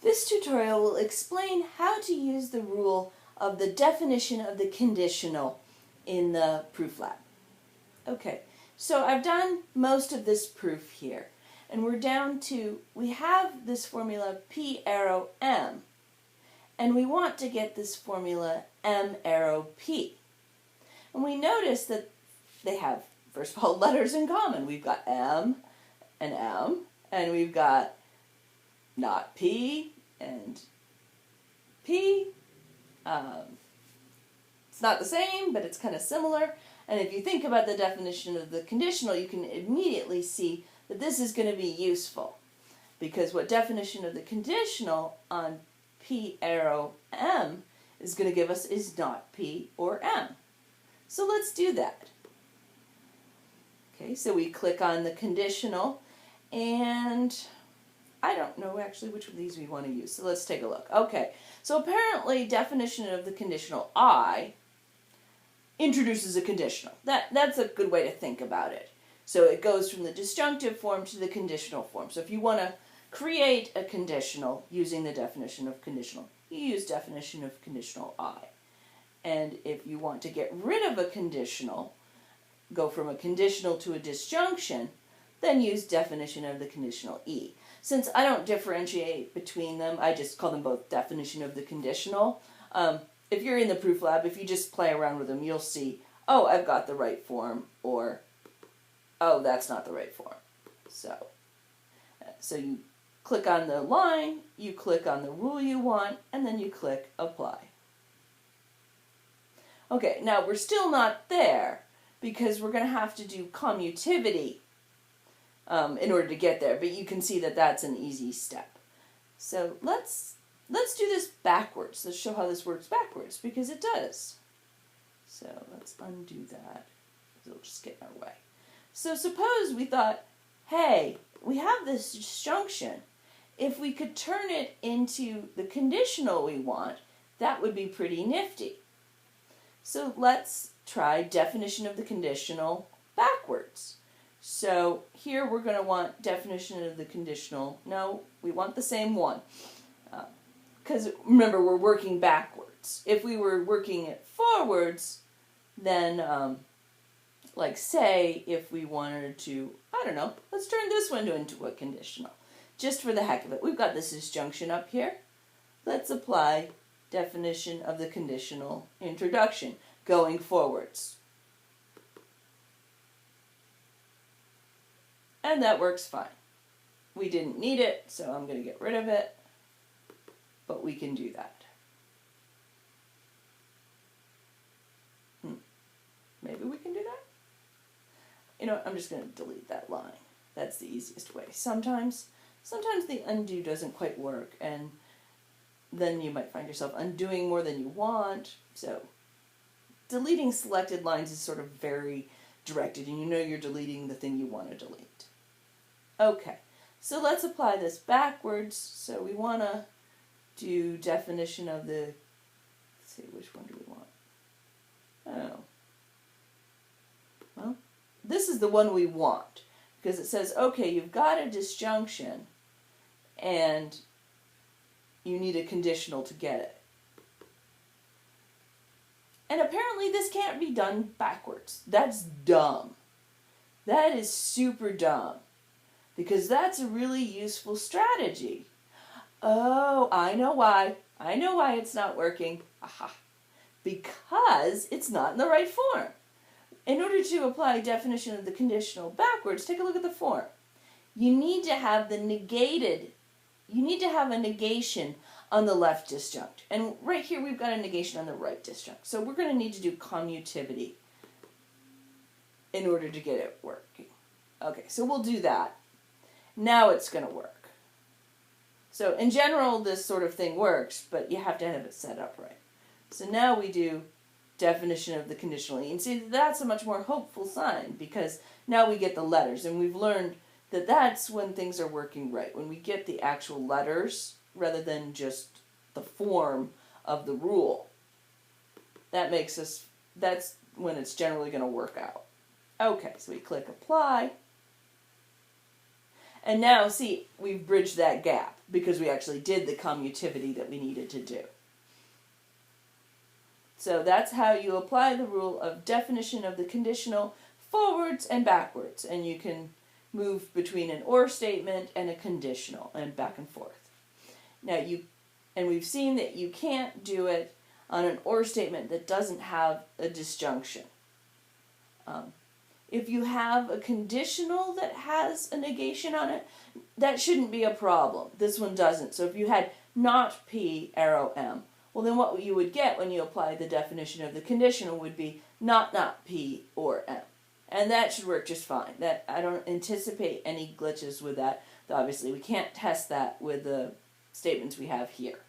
This tutorial will explain how to use the rule of the definition of the conditional in the ProofLab. Okay, so I've done most of this proof here, and we're down to, we have this formula P arrow M, and we want to get this formula M arrow P. And we notice that they have, first of all, letters in common. We've got M, and we've got not P and P. It's not the same, but it's kind of similar. And if you think about the definition of the conditional, you can immediately see that this is going to be useful. Because what definition of the conditional on P arrow M is going to give us is not P or M. So let's do that. Okay, so we click on the conditional, and I don't know actually which of these we want to use, so let's take a look. Okay, so apparently definition of the conditional I introduces a conditional. That's a good way to think about it. So it goes from the disjunctive form to the conditional form. So if you want to create a conditional using the definition of conditional, you use definition of conditional I. And if you want to get rid of a conditional, go from a conditional to a disjunction, then use definition of the conditional E. Since I don't differentiate between them, I just call them both definition of the conditional. If you're in the ProofLab, if you just play around with them, you'll see, oh, I've got the right form, or, oh, that's not the right form. So you click on the line, you click on the rule you want, and then you click apply. Okay, now we're still not there, because we're going to have to do commutativity in order to get there, but you can see that that's an easy step. So let's do this backwards. Let's show how this works backwards, because it does. So let's undo that, because it'll just get in our way. So suppose we thought, hey, we have this disjunction. If we could turn it into the conditional we want, that would be pretty nifty. So let's try definition of the conditional backwards. So here we're going to want definition of the conditional. No, we want the same one. Because remember, we're working backwards. If we were working it forwards, then, like say, if we wanted to, I don't know, let's turn this one into a conditional. Just for the heck of it. We've got this disjunction up here. Let's apply definition of the conditional introduction going forwards. And that works fine. We didn't need it, so I'm going to get rid of it. But we can do that. Maybe we can do that? You know, I'm just going to delete that line. That's the easiest way. Sometimes the undo doesn't quite work, and then you might find yourself undoing more than you want. So deleting selected lines is sort of very directed, and you know you're deleting the thing you want to delete. Okay, so let's apply this backwards. So we want to do definition of the, let's see, which one do we want? Oh. Well, this is the one we want, because it says, okay, you've got a disjunction, and you need a conditional to get it. And apparently this can't be done backwards. That's dumb. That is super dumb, because that's a really useful strategy. Oh, I know why. I know why it's not working. Aha. Because it's not in the right form. In order to apply definition of the conditional backwards, take a look at the form. You need to have the negated, you need to have a negation on the left disjunct. And right here we've got a negation on the right disjunct. So we're going to need to do commutativity in order to get it working. Okay, so we'll do that. Now it's going to work. So in general, this sort of thing works, but you have to have it set up right. So now we do definition of the conditional E. And see, that's a much more hopeful sign, because now we get the letters, and we've learned that that's when things are working right, when we get the actual letters rather than just the form of the rule. That's when it's generally going to work out. Okay, so we click apply. And now, see, we've bridged that gap because we actually did the commutativity that we needed to do. So that's how you apply the rule of definition of the conditional forwards and backwards. And you can move between an or statement and a conditional and back and forth. Now we've seen that you can't do it on an or statement that doesn't have a disjunction. If you have a conditional that has a negation on it, that shouldn't be a problem. This one doesn't. So if you had not P arrow M, well then what you would get when you apply the definition of the conditional would be not P or M. And that should work just fine. That I don't anticipate any glitches with that. Obviously we can't test that with the statements we have here.